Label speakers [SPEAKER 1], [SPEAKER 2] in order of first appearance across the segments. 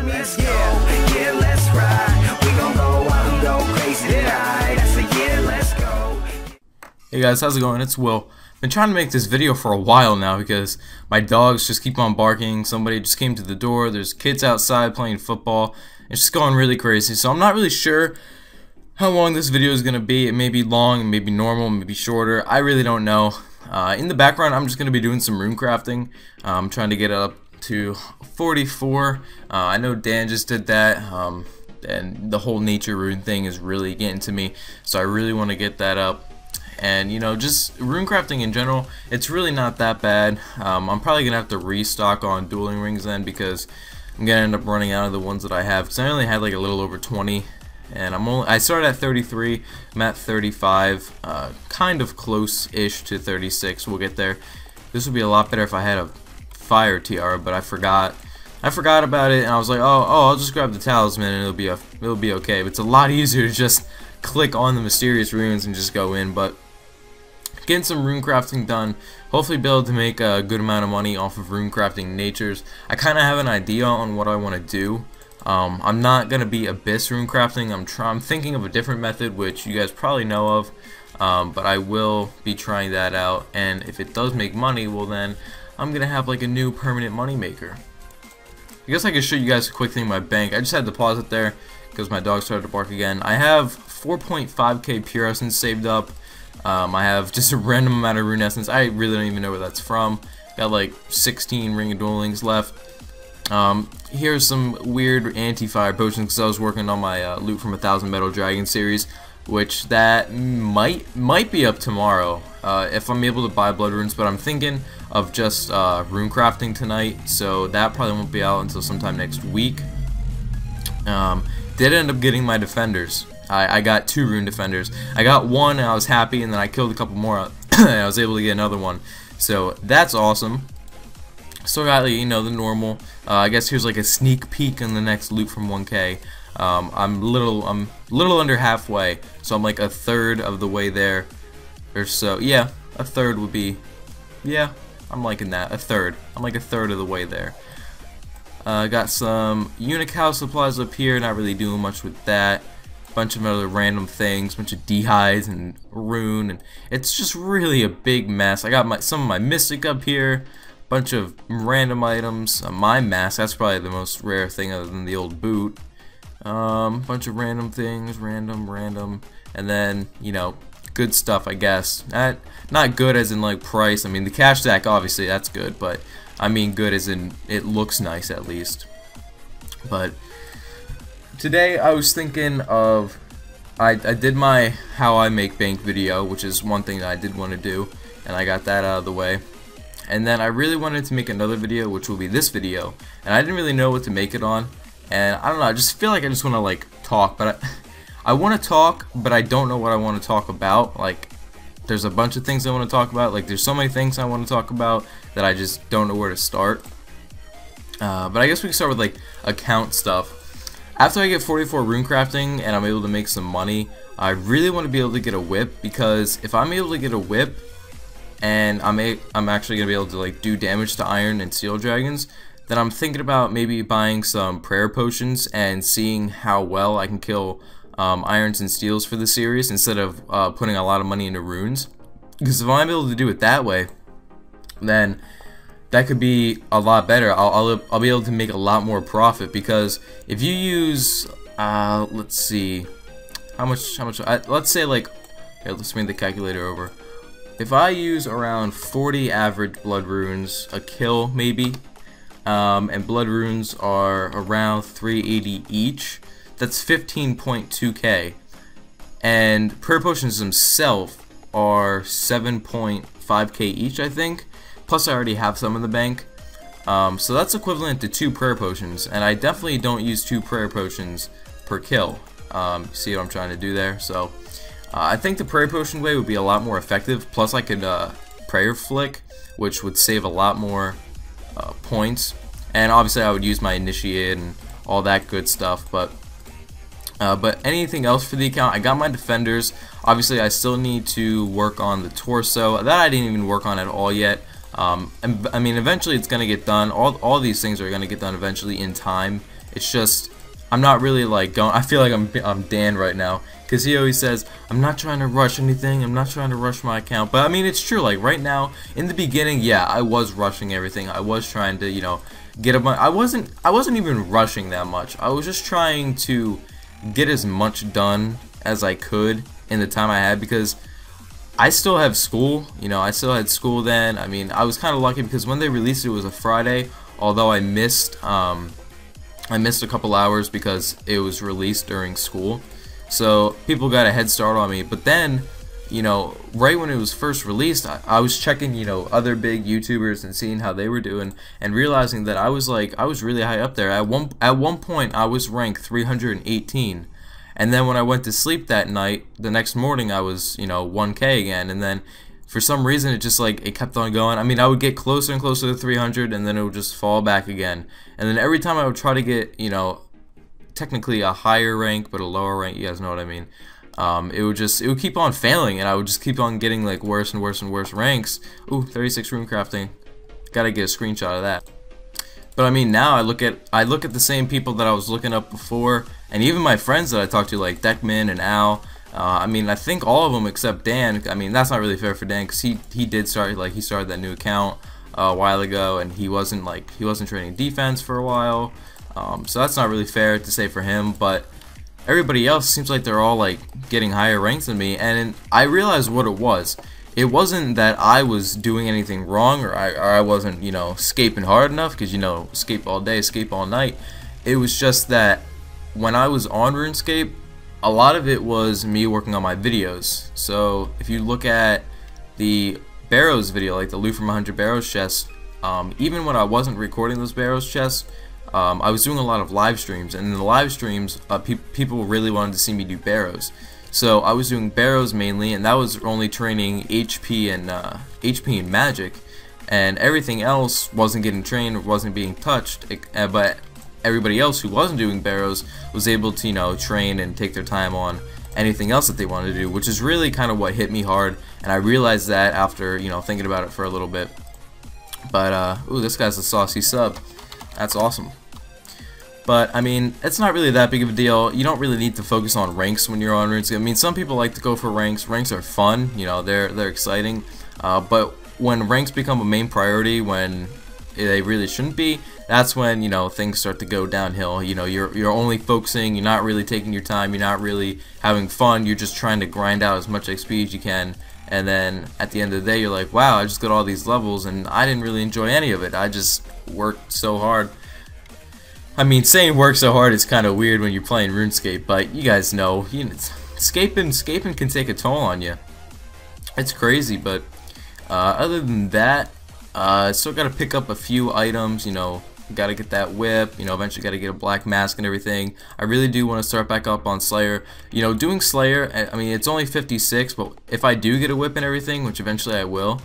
[SPEAKER 1] let's go. Yeah, let's ride. We gon' go out and go crazy tonight. I said, yeah, let's go.
[SPEAKER 2] Hey guys, how's it going? It's Will. Been trying to make this video for a while now because my dogs just keep on barking. Somebody just came to the door. There's kids outside playing football. It's just going really crazy. So I'm not really sure how long this video is going to be. It may be long, it may be normal, maybe shorter. I really don't know. In the background, I'm just going to be doing some runecrafting. I'm trying to get it up to 44. I know Dan just did that. And the whole nature rune thing is really getting to me. So I really want to get that up. And you know, just runecrafting in general, it's really not that bad. I'm probably gonna have to restock on dueling rings then, because I'm gonna end up running out of the ones that I have. Because I only had like a little over 20, and I started at 33. I'm at 35, kind of close-ish to 36. We'll get there. This would be a lot better if I had a fire tiara, but I forgot about it, and I was like, oh, I'll just grab the talisman and it'll be okay. But it's a lot easier to just click on the mysterious runes and just go in. But getting some runecrafting done, hopefully be able to make a good amount of money off of runecrafting natures. I kind of have an idea on what I want to do. I'm not going to be abyss runecrafting. I'm thinking of a different method, which you guys probably know of, but I will be trying that out, and if it does make money, well then I'm going to have like a new permanent money maker. I guess I could show you guys a quick thing in my bank. I just had to pause it there because my dog started to bark again. I have 4.5k pure essence saved up. I have just a random amount of rune essence. I really don't even know where that's from. Got like 16 ring of duelings left. Here's some weird anti-fire potions because I was working on my loot from 1,000 metal dragon series, which that might be up tomorrow if I'm able to buy blood runes. But I'm thinking of just runecrafting tonight, so that probably won't be out until sometime next week. Did end up getting my defenders. I got 2 rune defenders. I got one and I was happy, and then I killed a couple more and I was able to get another one. So that's awesome. Still got, you know, the normal. I guess here's like a sneak peek in the next loot from 1k. I'm little under halfway, so I'm like a third of the way there or so. Yeah, a third would be, yeah, I'm liking that. A third. I'm like a third of the way there. Got some unical supplies up here, not really doing much with that. Bunch of other random things, bunch of dehides and rune, and it's just really a big mess. I got some of my mystic up here, bunch of random items. My mask, that's probably the most rare thing other than the old boot. Bunch of random things, random, and then, you know, good stuff, I guess. Not good as in like price. I mean, the cash stack, obviously that's good, but I mean good as in it looks nice at least. But today I was thinking of, I did my how I make bank video, which is one thing that I did want to do, and I got that out of the way. And then I really wanted to make another video, which will be this video, and I didn't really know what to make it on, and I don't know, I just feel like I just want to like talk, but I want to talk, but I don't know what I want to talk about. Like, there's a bunch of things I want to talk about. Like, there's so many things I want to talk about that I just don't know where to start. But I guess we can start with like account stuff. After I get 44 runecrafting and I'm able to make some money, I really want to be able to get a whip, because if I'm able to get a whip and I'm actually going to be able to like do damage to iron and steel dragons, then I'm thinking about maybe buying some prayer potions and seeing how well I can kill irons and steels for the series instead of putting a lot of money into runes. Because if I'm able to do it that way, then that could be a lot better. I'll be able to make a lot more profit, because if you use let's see how much let's say like, here, let's bring the calculator over. If I use around 40 average blood runes a kill maybe, and blood runes are around 380 each, that's 15.2k, and prayer potions themselves are 7.5k each, I think. Plus I already have some in the bank, so that's equivalent to 2 prayer potions, and I definitely don't use 2 prayer potions per kill. See what I'm trying to do there? So I think the prayer potion way would be a lot more effective. Plus I could prayer flick, which would save a lot more points, and obviously I would use my initiate and all that good stuff. But anything else for the account, I got my defenders. Obviously I still need to work on the torso. That I didn't even work on at all yet. And I mean, eventually it's gonna get done. All these things are gonna get done eventually in time, It's just I'm not really like going. I feel like I'm Dan right now, because he always says I'm not trying to rush anything. I'm not trying to rush my account. But I mean, it's true. Like right now, in the beginning, yeah, I was rushing everything. I was trying to, you know, get a bunch. I wasn't even rushing that much. I was just trying to get as much done as I could in the time I had, because I still have school. You know, I still had school then. I mean, I was kind of lucky because when they released it was a Friday. Although I missed a couple hours because it was released during school, so people got a head start on me. But then, you know, right when it was first released, I was checking, you know, other big YouTubers and seeing how they were doing, and realizing that I was really high up there. At one point, I was ranked 318, and then when I went to sleep that night, the next morning I was, you know, 1K again, and then for some reason it just like it kept on going. I mean, I would get closer and closer to 300, and then it would just fall back again. And then every time I would try to get, you know, technically a higher rank but a lower rank, you guys know what I mean, it would keep on failing, and I would just keep on getting like worse and worse and worse ranks. Ooh, 36 Runecrafting. Gotta get a screenshot of that. But I mean, now I look at the same people that I was looking up before, and even my friends that I talked to, like Deckman and Al. I mean, I think all of them except Dan. I mean, that's not really fair for Dan, because he did start, like, he started that new account a while ago, and he wasn't training defense for a while. So that's not really fair to say for him. But everybody else seems like they're all like getting higher ranks than me, and I realized what it was. It wasn't that I was doing anything wrong, or I wasn't, you know, scaping hard enough, because, you know, scape all day, scape all night. It was just that when I was on RuneScape, a lot of it was me working on my videos. So if you look at the Barrows video, like the loot from 100 Barrows chests, even when I wasn't recording those Barrows chests, I was doing a lot of live streams, and in the live streams, people really wanted to see me do Barrows. So I was doing Barrows mainly, and that was only training HP and magic, and everything else wasn't getting trained or wasn't being touched. But everybody else who wasn't doing Barrows was able to, you know, train and take their time on anything else that they wanted to do, which is really kind of what hit me hard. And I realized that after, you know, thinking about it for a little bit. But ooh, this guy's a saucy sub. That's awesome. But I mean, it's not really that big of a deal. You don't really need to focus on ranks when you're on RuneScape. I mean, some people like to go for ranks. Ranks are fun, you know, they're exciting. But when ranks become a main priority, when they really shouldn't be, that's when, you know, things start to go downhill. You know, you're only focusing, you're not really taking your time, you're not really having fun, you're just trying to grind out as much XP as you can, and then at the end of the day you're like, wow, I just got all these levels and I didn't really enjoy any of it. I just worked so hard. I mean, saying work so hard is kind of weird when you're playing RuneScape, but you guys know, scaping can take a toll on you. It's crazy. But other than that, still got to pick up a few items, you know. Got to get that whip, you know, eventually got to get a black mask and everything. I really do want to start back up on Slayer. You know, doing Slayer, I mean, it's only 56, but if I do get a whip and everything, which eventually I will,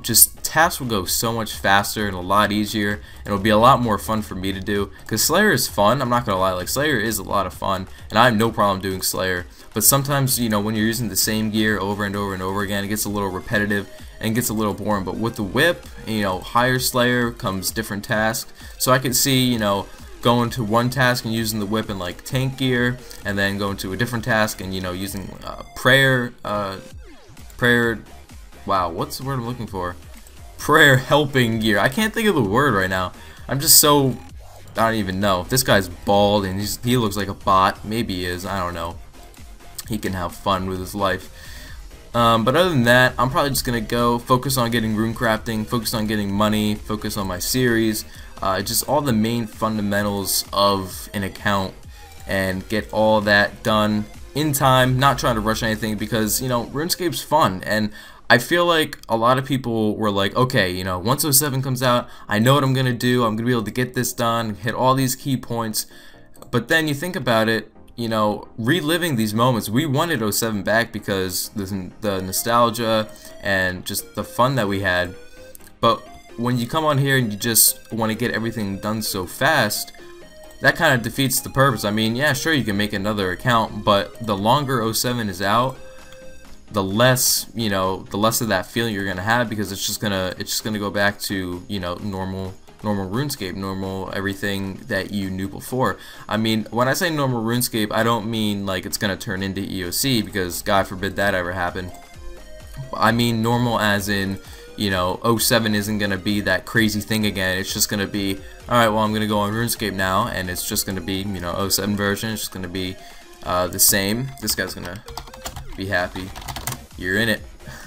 [SPEAKER 2] just tasks will go so much faster and a lot easier, and it'll be a lot more fun for me to do, because Slayer is fun. I'm not gonna lie, like, Slayer is a lot of fun, and I have no problem doing Slayer. But sometimes, you know, when you're using the same gear over and over and over again, it gets a little repetitive and gets a little boring. But with the whip, you know, higher Slayer comes different tasks. So I can see, you know, going to one task and using the whip in like tank gear, and then going to a different task and, you know, using prayer, wow, what's the word I'm looking for? Prayer helping gear. I can't think of the word right now. I'm just so, I don't even know. This guy's bald and he looks like a bot. Maybe he is, I don't know. He can have fun with his life. But other than that, I'm probably just gonna go focus on getting runecrafting, focus on getting money, focus on my series, just all the main fundamentals of an account, and get all that done in time, not trying to rush anything, because, you know, RuneScape's fun. And I feel like a lot of people were like, okay, you know, once 07 comes out, I know what I'm gonna do, I'm gonna be able to get this done, hit all these key points. But then you think about it, you know, reliving these moments, we wanted 07 back because the nostalgia and just the fun that we had. But when you come on here and you just want to get everything done so fast, that kind of defeats the purpose. I mean, yeah, sure, you can make another account, but the longer 07 is out, the less, you know, the less of that feeling you're gonna have, because it's just gonna go back to, you know, normal normal RuneScape, normal everything that you knew before. I mean, when I say normal RuneScape, I don't mean like it's gonna turn into EOC, because God forbid that ever happen. I mean normal as in, you know, 07 isn't gonna be that crazy thing again. It's just gonna be, alright, well, I'm gonna go on RuneScape now, and it's just gonna be, you know, 07 version. It's just gonna be the same. This guy's gonna be happy. You're in it.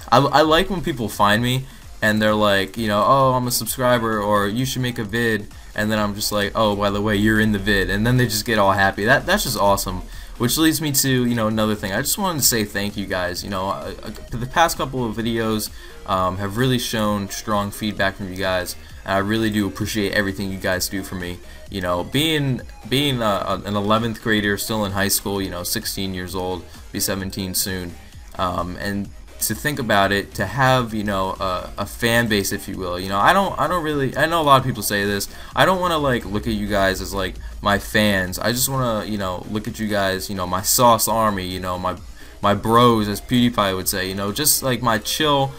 [SPEAKER 2] I like when people find me and they're like, you know, oh, I'm a subscriber, or you should make a vid, and then I'm just like, oh, by the way, you're in the vid, and then they just get all happy. That's just awesome. Which leads me to, you know, another thing. I just wanted to say thank you guys. You know, the past couple of videos have really shown strong feedback from you guys, and I really do appreciate everything you guys do for me. You know, being an 11th grader, still in high school, you know, 16 years old, be 17 soon, and to think about it, to have, you know, a fan base, if you will. You know, I don't really, I know a lot of people say this, I don't want to like look at you guys as like my fans. I just want to, you know, look at you guys, you know, my sauce army, you know, my bros, as PewDiePie would say, you know, just like my chill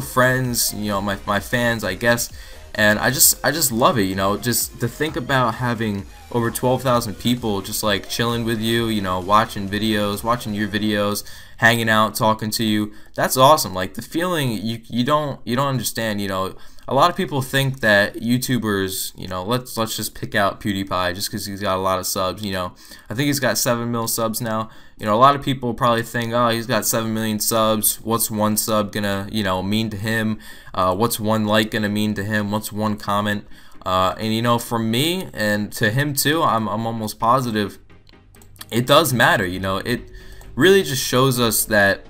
[SPEAKER 2] friends, you know, my fans, I guess. And I just love it, you know, just to think about having over 12,000 people just like chilling with you, you know, watching your videos, hanging out, talking to you. That's awesome. Like the feeling, you don't understand, you know. A lot of people think that YouTubers, you know, let's just pick out PewDiePie just because he's got a lot of subs, you know. I think he's got 7 mil subs now. You know, a lot of people probably think, oh, he's got 7 million subs. What's one sub gonna, you know, mean to him? What's one like gonna mean to him? What's one comment? And you know, for me and to him too, I'm almost positive it does matter. You know, it really just shows us that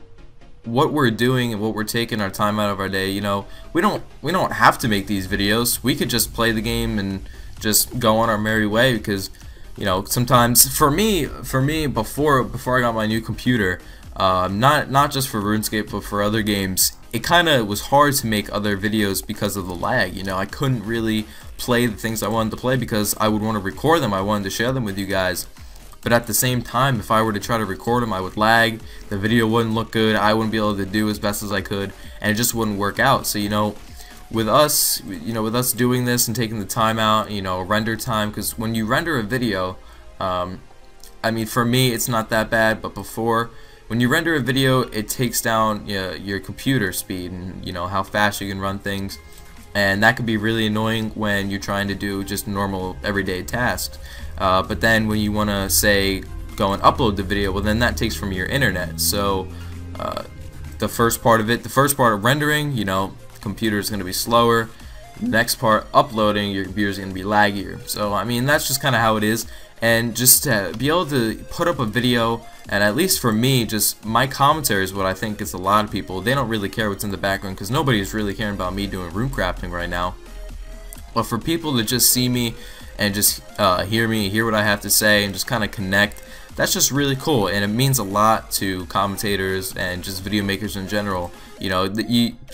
[SPEAKER 2] what we're doing and what we're taking our time out of our day, you know, we don't have to make these videos. We could just play the game and just go on our merry way, because, you know, sometimes for me before I got my new computer, not just for RuneScape but for other games, it kind of was hard to make other videos because of the lag. You know, I couldn't really play the things I wanted to play because I would want to record them. I wanted to share them with you guys. But at the same time, if I were to try to record them, I would lag, the video wouldn't look good, I wouldn't be able to do as best as I could, and it just wouldn't work out. So, you know, with us doing this and taking the time out, you know, render time, because when you render a video, I mean, for me, it's not that bad, but before, when you render a video, it takes down your computer speed and, you know, how fast you can run things, and that could be really annoying when you're trying to do just normal everyday tasks. But then when you want to, say, go and upload the video, well, then that takes from your internet. So the first part of rendering, you know, computer is going to be slower. The next part, uploading, your computer is going to be laggier. So I mean, that's just kind of how it is. And just to be able to put up a video, and at least for me, just my commentary is what I think gets a lot of people. They don't really care what's in the background, because nobody's really caring about me doing Runecrafting right now. But for people to just see me and just hear what I have to say and just kind of connect, that's just really cool, and it means a lot to commentators and just video makers in general. You know,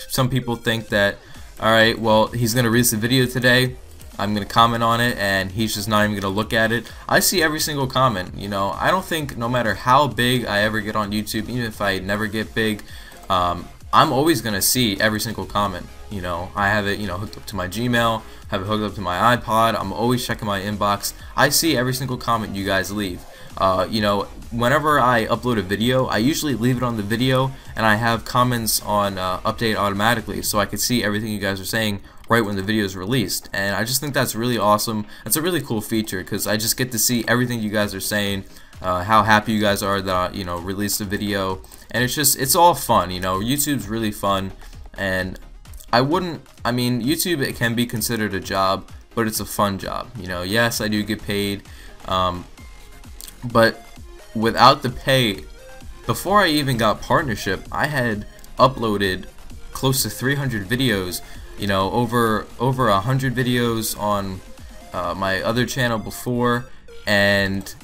[SPEAKER 2] some people think that, alright, well, he's going to release a video today, I'm going to comment on it, and he's just not even going to look at it. I see every single comment. You know, I don't think, no matter how big I ever get on YouTube, even if I never get big, I'm always going to see every single comment. You know, I have it, you know, hooked up to my Gmail, have it hooked up to my iPod. I'm always checking my inbox. I see every single comment you guys leave. You know, whenever I upload a video, I usually leave it on the video, and I have comments on update automatically, so I can see everything you guys are saying right when the video is released. And I just think that's really awesome. That's a really cool feature, because I just get to see everything you guys are saying, how happy you guys are that I, you know, released a video, and it's all fun. You know, YouTube's really fun, and I mean, YouTube, it can be considered a job, but it's a fun job. You know, yes, I do get paid, but without the pay, before I even got partnership, I had uploaded close to 300 videos, you know, over 100 videos on my other channel before, and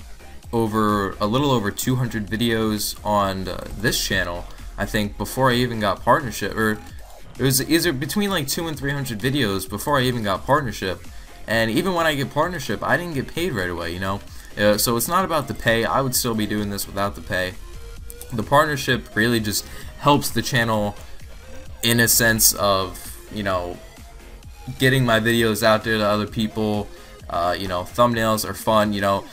[SPEAKER 2] a little over 200 videos on this channel, I think, before I even got partnership. Or it was either between like 200 and 300 videos before I even got partnership. And even when I get partnership, I didn't get paid right away, you know. So it's not about the pay. I would still be doing this without the pay. The partnership really just helps the channel in a sense of, you know, getting my videos out there to other people. You know, thumbnails are fun. You know,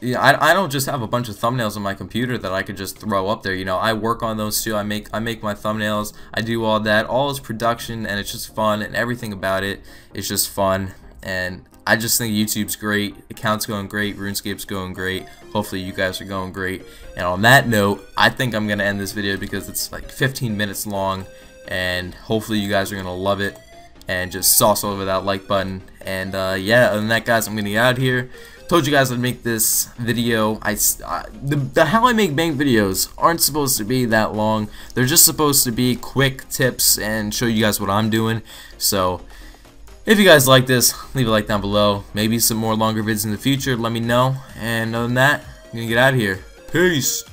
[SPEAKER 2] I don't just have a bunch of thumbnails on my computer that I could just throw up there. You know, I work on those too. I make my thumbnails. I do all that. All is production, and it's just fun, and everything about it is just fun. And I just think YouTube's great. Account's going great. RuneScape's going great. Hopefully you guys are going great. And on that note, I think I'm gonna end this video because it's like 15 minutes long, and hopefully you guys are gonna love it. And just sauce over that like button. And yeah, other than that, guys, I'm gonna get out of here. Told you guys I'd make this video. The how I make bank videos aren't supposed to be that long. They're just supposed to be quick tips and show you guys what I'm doing. So if you guys like this, leave a like down below. Maybe some more longer vids in the future. Let me know. And other than that, I'm gonna get out of here. Peace.